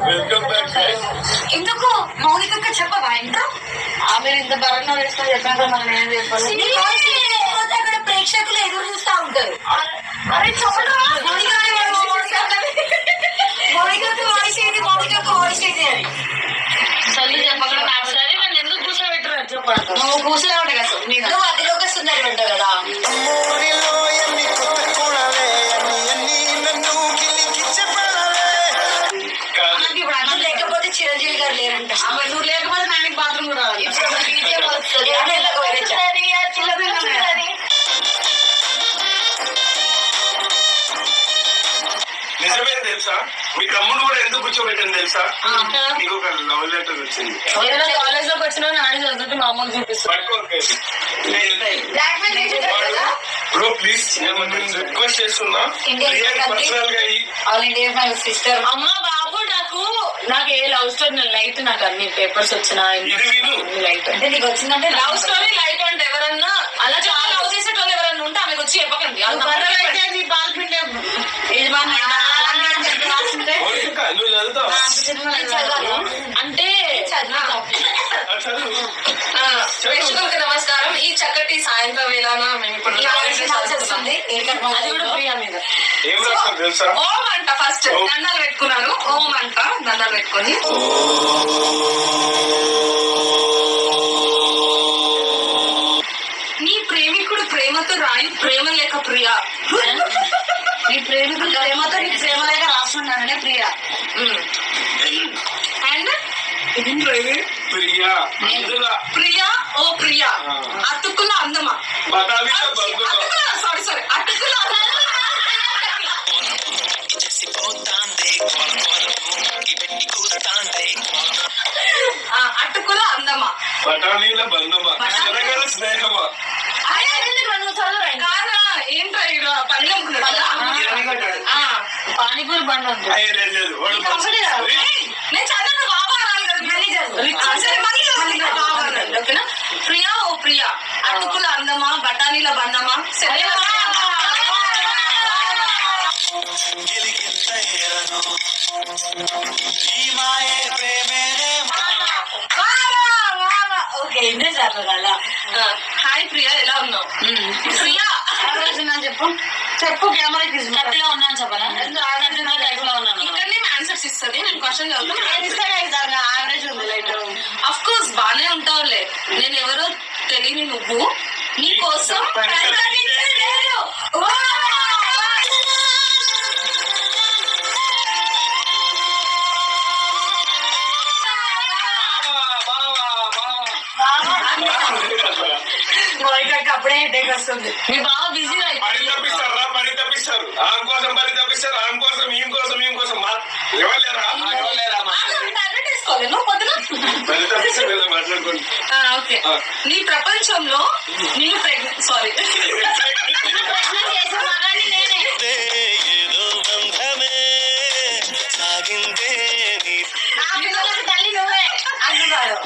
Welcome back guys. ఎందుకు మౌనిక చెప్పవా ఇంట్లో? మీరు ఇంత బరంగా వేసుకొని చెప్పాక మనం ఏం చెప్పాలి? అక్కడ ప్రేక్షకులు ఎదురు చూస్తా ఉంటారు. మౌనికకు వాయిస్ ఏది, మౌనికకు వాయిస్ ఏది అని చల్లి చెప్పకుండా నాకు సరే నన్ను ఎందుకు కూర్చోబెట్టరు చెప్పాడు. నువ్వు కూర్చునే ఉంటావు కదా, నువ్వు అదిలోకి సుందరి ఉంటావు కదా. ఇప్పుడు అన్నం లేకపోతే చిరంజీవి గారు లేరంట. నువ్వు లేకపోతే నాకు బాత్రూమ్ కూడా రావాలి. నిజమే తెలుసా, మీ తమ్ముడు కూడా ఎందుకు కూర్చోబెట్టింది తెలుసా? నీకు ఒక లవ్ లెటర్ వచ్చింది. కాలేజ్ లోకి వచ్చిన నాని చదువుతుంటే మా అమ్మకి చూపిస్తాను. బ్రో ప్లీజ్ రిక్వెస్ట్ చేస్తున్నా, పర్సనల్ గా ఆల్ ఇండియా సిస్టర్. అమ్మ బాబు నాకు ఏ లవ్ స్టోరీ లైట్, నాకు అన్ని పేపర్స్ వచ్చినా లైట్ అంటే నీకు వచ్చిందంటే లవ్ స్టోరీ లైట్ అంటే ఎవరన్నా అలా చాలా లవ్ చేసేటోళ్ళు ఎవరన్నా ఉంటే ఆమెకు వచ్చి చెప్పకండి. బాల్పిండే నువ్వు చదువుతావా? అంటే ప్రేక్షకులకు నమస్కారం. ఈ చక్కటి సాయంత్రం వేళన మేము ఇప్పుడు అది కూడా ప్రియా మీద ఏం రాస్తాను తెలుసా? ఓం అంట. ఫస్ట్ దండాలు పెట్టుకున్నాను. ఓం అంట, దండాలు పెట్టుకొని నీ ప్రేమికుడు ప్రేమతో రాయి, ప్రేమ లేక ప్రియా. నీ ప్రేమికుడు ప్రేమతో నీ ప్రేమ లేక రాస్తున్నాననే ప్రియా. అండ్ ప్రియా ప్రియా ఓ ప్రియా అతుకుల అందమా, సారీ అతుకుల అటుకుల అందమా, బఠానీల బంధమా, జరగల స్నేహమా. కాదా ఏంట్రా ఇక్కడ పని అమ్ముకున్నాడు. పానీపూరి బండి ఉంది. నేను చదువు బాబా ఓకేనా. ప్రియా ఓ ప్రియా అటుకుల అందమా, బఠానీల బంధమా. హాయ్ ప్రియా, ఎలా ఉన్నావు? ప్రియా చెప్పు చెప్పు, కెమెరాకి కరెక్ట్గా ఉన్నాను చెప్పనా? ఇక్కడనే ఆన్సర్స్ ఇస్తుంది. నేను క్వశ్చన్ చదువుతాను. యావరేజ్ ఉంది లైట్. అఫ్ కోర్స్ బానే ఉంటావులే. నేను ఎవరో తెలియని నువ్వు నీ కోసం అప్పుడే హెడేక్ వస్తుంది. మీ బావ బిజీ పని తప్పిస్తారు. ఆమె కోసం పని తప్పిస్తారు, ఆమె కోసం ఈమె కోసం ఈమె కోసం ఎవరులేరా నువ్వు పొద్దున పని తప్పిస్తారు మాట్లాడుకోండి. ఓకే. నీ ప్రపంచంలో నేను సారీ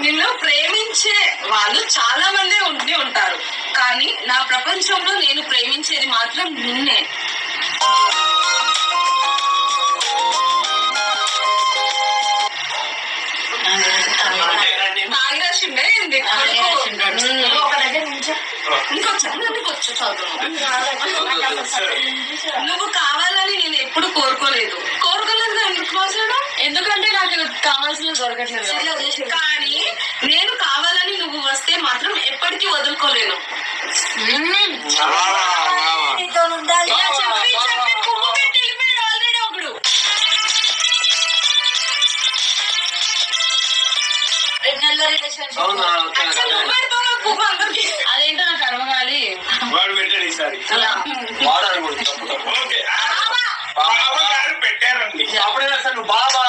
నిన్ను ప్రేమించే వాళ్ళు చాలా మంది ఉండి ఉంటారు, కానీ నా ప్రపంచంలో నేను ప్రేమించేది మాత్రం నిన్నే. నాగరాశిండే ఒక దగ్గర నుంచి ఇంకొచ్చు చదువు. నువ్వు కావాలని నేను ఎప్పుడు కోరుకోలేదు. ఎందుకు మాట్లాడడం? ఎందుకంటే నాకు కావాల్సిన దొరకట్లేదు. కానీ నేను కావాలని నువ్వు వస్తే మాత్రం ఎప్పటికీ వదులుకోలేను. చెప్పి పువ్వు పెట్టి వెళ్ళిపోయాడు ఆల్రెడీ ఒకడు. పువ్వు అందరికి అదేంటో నాకు అడగాలి. వాడు పెట్టాడు ఈసారి పెట్టారండి. బాబా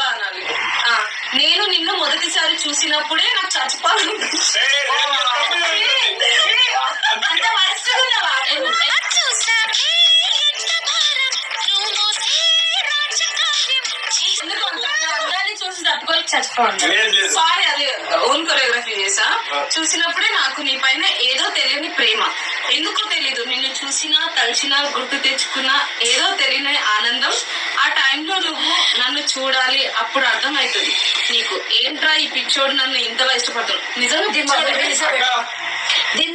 అనాలి. నేను నిన్ను మొదటిసారి చూసినప్పుడే నాకు చచ్చిపోవాలనిపించింది. అంత వరుసగా అందాన్ని చూసి తట్టుకోలేక చచ్చిపోవాలి. సారీ, అది ఓన్ కొరియోగ్రఫీ చేసా. చూసినప్పుడే నాకు నీ పైన ఏదో తెలియని ప్రేమ. ఎందుకో తెలీదు, నిన్ను చూసినా తలిచినా గుర్తు తెచ్చుకున్నా ఏదో తెలియని ఆనందం. ఆ టైంలో నువ్వు నన్ను చూడాలి, అప్పుడు అర్థమవుతుంది నీకు ఏంట్రా ఈ పిచ్చోడు నన్ను ఇంతలా ఇష్టపడతాడు. నిజంగా దీని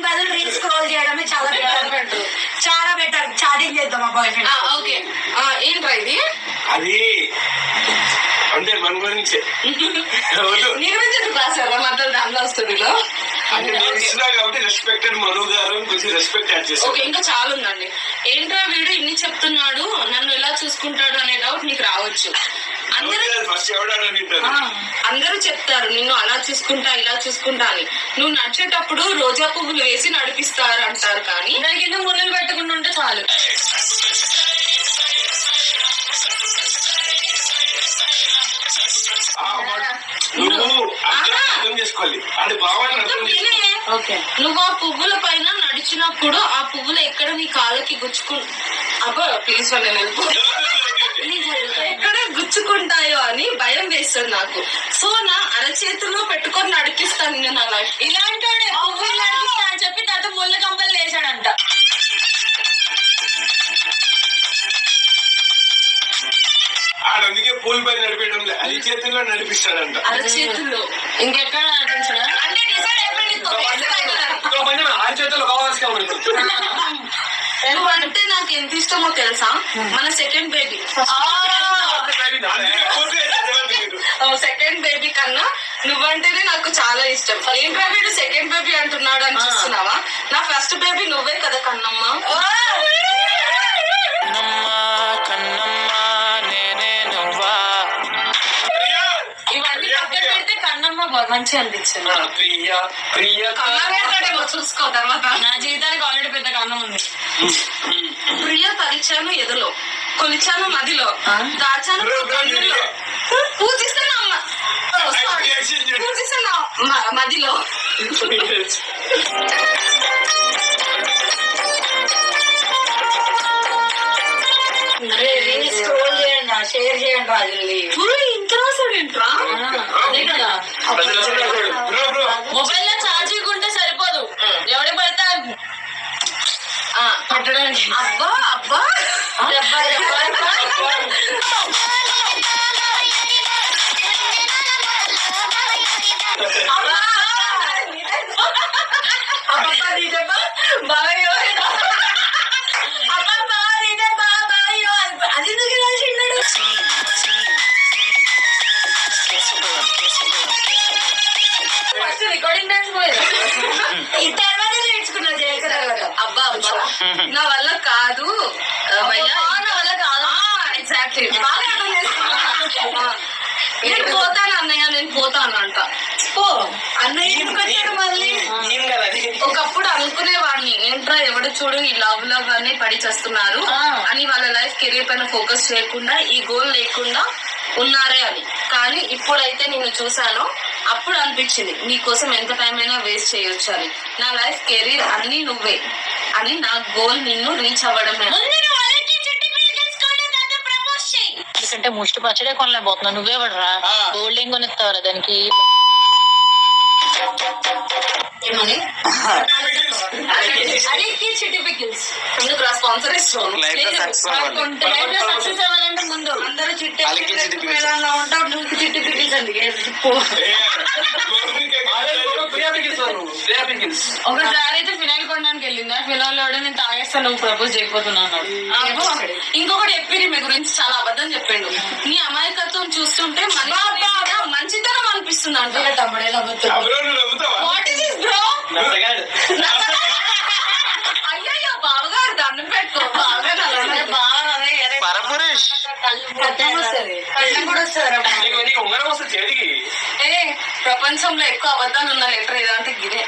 బదులు రీల్స్ స్క్రోల్ చేయడమే చాలా బెటర్, చాలా బెటర్. చాటింగ్ చేద్దాం మా బాయ్ ఫ్రెండ్. ఓకే ఏంట్రా ఇది? అది అంటే మన గురించి నీ గురించి ఎందుకు రాశారా మధ్యలో దానిలో స్టోరీలో? అంటే నేను ఇస్తున్నా కాబట్టి రెస్పెక్టెడ్ మను గారు కొంచెం రెస్పెక్ట్ యాడ్ చేస్తాను. ఓకే, ఇంకా చాలా ఉందండి. ఏంట్రా వీడు ఇన్ని చెప్తున్నాడు, నన్ను ఎలా చూసుకుంటాడు అనే డౌట్ నీకు రావచ్చు. అందరూ చెప్తారు నిన్ను అలా చూసుకుంటా ఇలా చూసుకుంటా అని. నువ్వు నడిచేటప్పుడు రోజా పువ్వులు వేసి నడిపిస్తారు అంటారు, కానీ దానికి ఎందుకు ముళ్ళలు పెట్టకుండా ఉంటే చాలు. నువ్వు ఆ పువ్వుల పైన నడిచినప్పుడు ఆ పువ్వులు ఎక్కడ నీ కాళ్ళకి అబ్బా ప్లీజ్ నేను ఎక్కడ గుచ్చుకుంటాయో అని భయం వేస్తుంది నాకు. సో నా అరచేతుల్లో పెట్టుకొని నడిపిస్తాను నేను నా లైఫ్. ఇలాంటి పువ్వులు నడిపిస్తా అని చెప్పి తర్వాత ముళ్ళ కంపలు వేసాడంట. అందుకే పూల్ పై నడిపేయడం అది చేతుల్లో నడిపిస్తాడంట. అరచేతుల్లో ఇంకెక్కడ నడిపించడా అంటే డిసైడ్ అయిపోయింది. నువ్వంటే నాకు ఎంత ఇష్టమో తెలుసా? మన సెకండ్ బేబీ కన్నా నువ్వంటేనే నాకు చాలా ఇష్టం. ఏంట్రా వీడు సెకండ్ బేబీ అంటున్నాడు అని చూస్తున్నావా? నా ఫస్ట్ బేబీ నువ్వే కదా కన్నమ్మ. ఇవన్నీ పక్కన పెడితే కన్నమ్మ మంచిగా అనిపించింది. కన్నమేమో చూసుకో తర్వాత. నా జీవితానికి ఆల్రెడీ పెద్ద కన్నం ఉంది. ప్రియ తలిచాను ఎదులో, కొలిచాను మదిలో, దాచాను పూజిస్తాను అమ్మ పూజిస్తాను మదిలో. స్క్రోల్ చేయండి, షేర్ చేయండి రాజుల్ని. ఇంత రాసాడేంట్రా? అదే కదా మొబైల్ లో ఛార్జింగ్ ఉంటే సరిపోదు, ఎవడే పడితే పట్టడానికి. అబ్బా అబ్బా రికార్డింగ్ డాన్స్ పోయేది తర్వాత నేర్చుకున్నా జయకర్. అబ్బా అబ్బా నా వల్ల కాదు భయ్యా, నా వల్ల కాదు. ఎగ్జాక్ట్లీ బాగా అర్థం చేసుకున్నా. నేను పోతాను అన్నయ్య, నేను పోతాను అంట. పో అన్నయ్య ఎందుకంటాడు మళ్ళీ. ఒకప్పుడు అనుకునేవాడిని ఏంట్రా ఎవడు చూడు ఈ లవ్ లవ్ అని పడి చేస్తున్నారు అని, వాళ్ళ లైఫ్ కెరీర్ పైన ఫోకస్ చేయకుండా ఈ గోల్ లేకుండా ఉన్నారే అని. కానీ ఇప్పుడైతే నిన్ను చూశాను, అప్పుడు అనిపించింది నీకోసం ఎంత టైం అయినా వేస్ట్ చేయొచ్చు అని. నా లైఫ్ కెరీర్ అన్ని నువ్వే అని, నా గోల్ నిన్ను రీచ్ అవ్వడమే. ఎందుకంటే ముష్టి పచ్చడే కొనలేకపోతున్నావు, నువ్వేవడరా గోల్డ్ ఏం కొనిస్తావరా దానికి? ఏమని ఎందుకు స్పాన్సర్ ఇస్తాను? సక్సెస్ అవ్వాలంటే ముందు అందరూ చిట్టి ఉంటావు, నువ్వు చిట్టి పికిల్స్ అండి. ఒకసారి అయితే ఫినాయిల్ కొనడానికి వెళ్ళిందా, ఫినాయిల్ లో నేను తాగేస్తాను నువ్వు ప్రపోజ్ చేయకపోతున్నాను. ఇంకొకటి చెప్పింది మీ గురించి చాలా అబద్ధం చెప్పాడు. నీ అమాయకత్వం చూస్తుంటే మంచితనం అనిపిస్తుంది అంటే. What is this bro? అయ్యో బావగారు దండం పెట్టుకో. బాగా ప్రపంచంలో ఎక్కువ అబద్ధాలు ఉన్న లెటర్ ఏదంటే గిదే.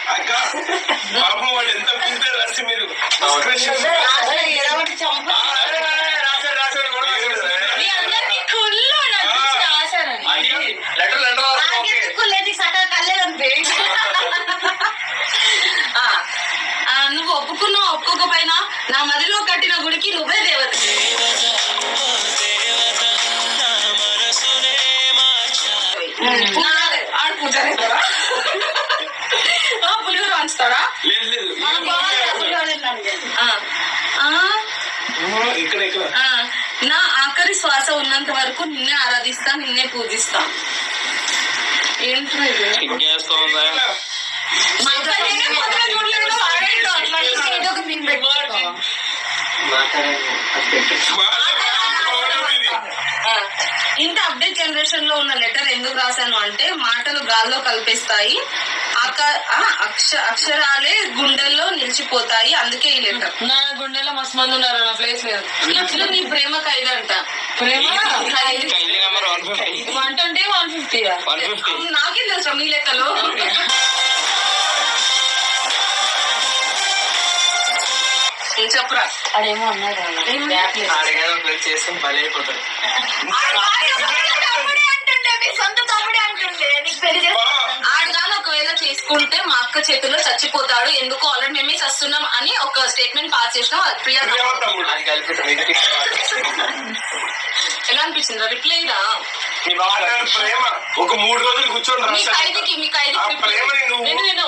మీ అందరికి కుళ్ళు నువ్వు ఒప్పుకున్నా ఒప్పుకోకపోయినా నా మదిలో కట్టిన గుడికి నువ్వే దేవత. ఆడు పూజారా పులిహోర వంచుతాడా? నా ఆఖరి ఊపిరి శ్వాస ఉన్నంత వరకు నిన్నే ఆరాధిస్తా, నిన్నే పూజిస్తా. ఏంటో ఇది ఇంకేస్తుందా ఏదో ఒక మీన్ పెట్టుకో. ఇంత అప్డేట్ జనరేషన్ లో ఉన్న లెటర్ ఎందుకు రాశాను అంటే మాటలు గాల్లో కలిపేస్తాయి, అక్షరాలే గుండెల్లో నిలిచిపోతాయి, అందుకే ఈ లెటర్. నా గుండెలో మస్తు మంది ఉన్నారు, నా ప్లేస్ లేదు. ఇట్లు నీ ప్రేమ ఖైదంట. ప్రేమ ఖైదు ఖైదీ నెంబర్ 150 120 150 150. నాకేం తెలుసా మీ లెక్కలో. చెప్పురా. అదేమో అన్నాడు అడిగాను ప్లేస్ చేసుకుని పని అయిపోతాడు. తమ్ముడే అంటుండే, మీ సొంత తమ్ముడే అంటుండే నీకు పెళ్లి చేస్తా. ఆడగాను ఒకవేళ చేసుకుంటే మా అక్క చేతిలో చచ్చిపోతాడు, ఎందుకు ఆల్రెడీ మేమే చస్తున్నాం అని ఒక స్టేట్మెంట్ పాస్ చేసినాం. అది ప్రియా తమ్ముడు అది కలిపి ఎలా అనిపించింది రిప్లై రా? ప్రేమ ఒక 3 రోజులు కూర్చొని మీ రాశాను. ఖైదీకి మీ ఆ ఖైదీకి ప్రేమని నువ్వు నేను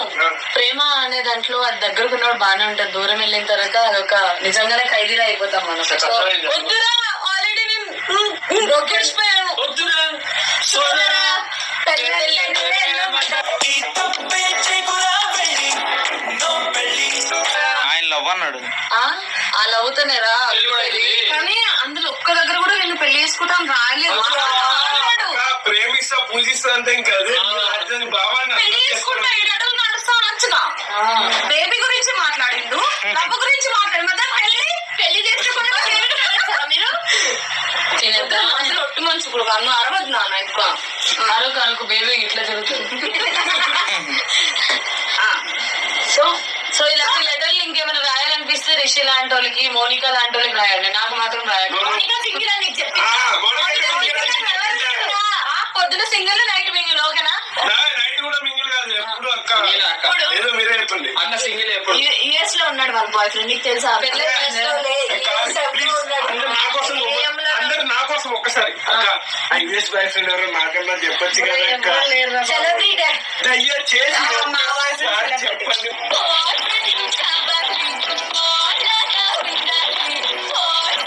ప్రేమ అనే దాంట్లో అది దగ్గరకు ఉన్నవాడు బాగానే ఉంటది, దూరం వెళ్ళిన తర్వాత అదొక నిజంగానే ఖైదీలా అయిపోతాం మనం. వద్దురా ఆల్రెడీ నేను రొక్కేసిపోయాను. వద్దురా సోదరా ఆయన లవ్ అన్నాడు. ఆ లవ్ తోనేరా కానీ అందులో ఒక్క దగ్గర కూడా నేను పెళ్లి చేసుకుంటాం రాలేదు. ప్రేమిస్తా పూజిస్తా అంటే ఇంకా అదే అర్జున్ భావాన్ని పెళ్లి చేసుకుంటా 7 అడుగులు నడుస్తా అనొచ్చుగా. బేబీ గురించి మాట్లాడిండు, లవ్ గురించి మాట్లాడి మధ్య పెళ్లి చేసుకోకుండా మీరు అసలు ఒట్టు మంచి కూడా అన్ను అరవద్దు నాన్న ఎక్కువ. అరకు అరకు బేబీ ఇట్లా జరుగుతుంది. సో ఇలాంటి లెటర్లు ఇంకేమైనా రాయాలనిపిస్తే రిషి లాంటి వాళ్ళకి, మోనికా లాంటి వాళ్ళకి రాయండి, నాకు మాత్రం రాయండి. మౌనిక సింగిల్ అని నీకు చెప్పి పొద్దున సింగిల్ నైట్ మింగిల్ ఓకేనా? నైట్ కూడా మింగిల్ కాదు ఎప్పుడు అక్క ఏదో మీరే చెప్పండి. అన్న సింగిల్ ఎప్పుడు యుఎస్ లో ఉన్నాడు వాళ్ళ బాయ్ ఫ్రెండ్, నీకు తెలుసా? అందరు నా కోసం ఒక్కసారి అక్క ఆ యుఎస్ బాయ్ ఫ్రెండ్ ఎవరో నాకన్నా చెప్పొచ్చు కదా అక్క. సెలబ్రిటీ దయచేసి మా బాయ్ ఫ్రెండ్ చెప్పండి.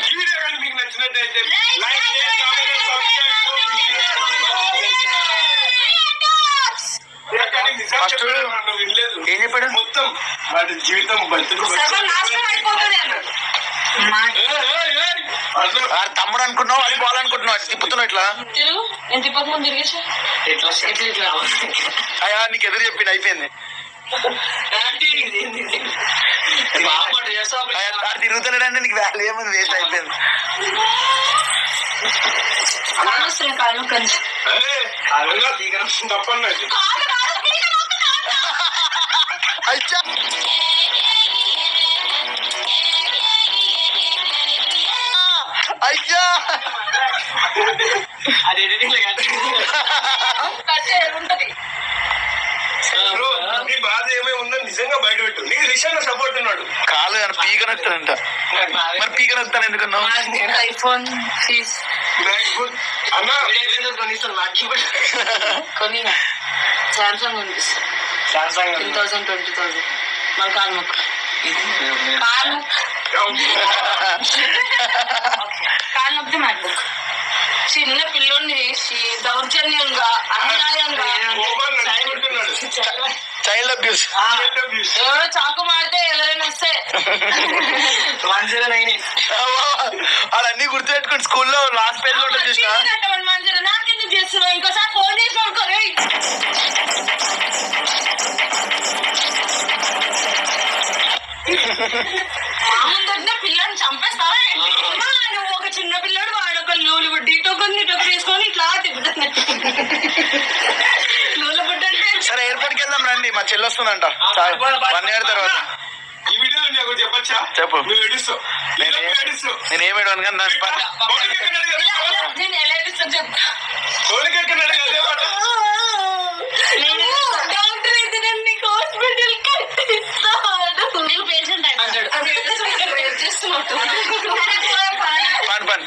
ఈ వీడియో కానీ మీకు నచ్చినట్టయితే లైక్ చేయండి, కామెంట్ చేయండి, సబ్స్క్రైబ్ చేయండి. వినలేదు ఏం చెప్పాడు? మొత్తం వాటి జీవితం బతుకు నాశనం అయిపోతుంది అన్నాడు. తమ్ముడు అనుకుంటున్నావు, అది పోవాలనుకుంటున్నావు, అది తిప్పుతున్నావు ఇట్లా. తిరుగు నేను తిప్పక ముందు తిరిగేసా ఇట్లా అయ్యా నీకు ఎదురు చెప్పింది అయిపోయింది. తిరుగుతున్నాడంటే నీకు వాల్యూ ఏమైంది, వేస్ట్ అయిపోయింది. తప్పన్నది అయ్యా అయ్యా అది ఎడిటింగ్ ఉంటది. నీ బాధ ఏమై ఉందని నిజంగా బయట పెట్టు. నీకు రిషాన్ సపోర్ట్ ఉన్నాడు. కాలు కానీ పీక నొక్కుతానంట. మరి పీక నొక్కుతాను ఎందుకన్నావు? ఐఫోన్ ఫీజ్ అన్నా కొని సామ్సంగ్ కొనిపిస్తా. 10,000 20,000 మన కాలు మొక్క కాలు కాలు నొప్పి మ్యాక్బుక్. చిన్న పిల్లోని చేసి దౌర్జన్యంగా అన్యాయంగా చైల్డ్ అబ్యూస్. ఎవరో చాకు మారితే ఎవరైనా వస్తే అన్నీ గుర్తుపెట్టుకుని స్కూల్లో లాస్ట్ పేజ్ లో ఉంటుంది చూసినా. మంచిగా నాకెందుకు చేస్తున్నావు, ఇంకోసారి ఫోన్ చేసి కొనుక్కోరే. మామూలుగా పిల్లని చంపేస్తావా ఏంటి? నువ్వు ఒక చిన్న పిల్లడు వాడొక లూలు బుడ్డి ఇటొక తీసుకొని ఇట్లా తిప్పుతాను. లూలు బుడ్డి అంటే సరే ఎయిర్పోర్ట్కి వెళ్దాం రండి, మా చెల్లి వస్తుందంట 1 year తర్వాత. ఈ వీడియో నాకు చెప్పచ్చా? చెప్పు. నువ్వు ఏడుస్తావు. నేనేం ఏడవను కానీ దాని పని. నేను ఎలా ఏడుస్తాను చెప్పు. డాక్టర్ అయితే నేను నీకు హాస్పిటల్ కట్టిస్తాడు. నేను పేషెంట్ అంటాడు. పని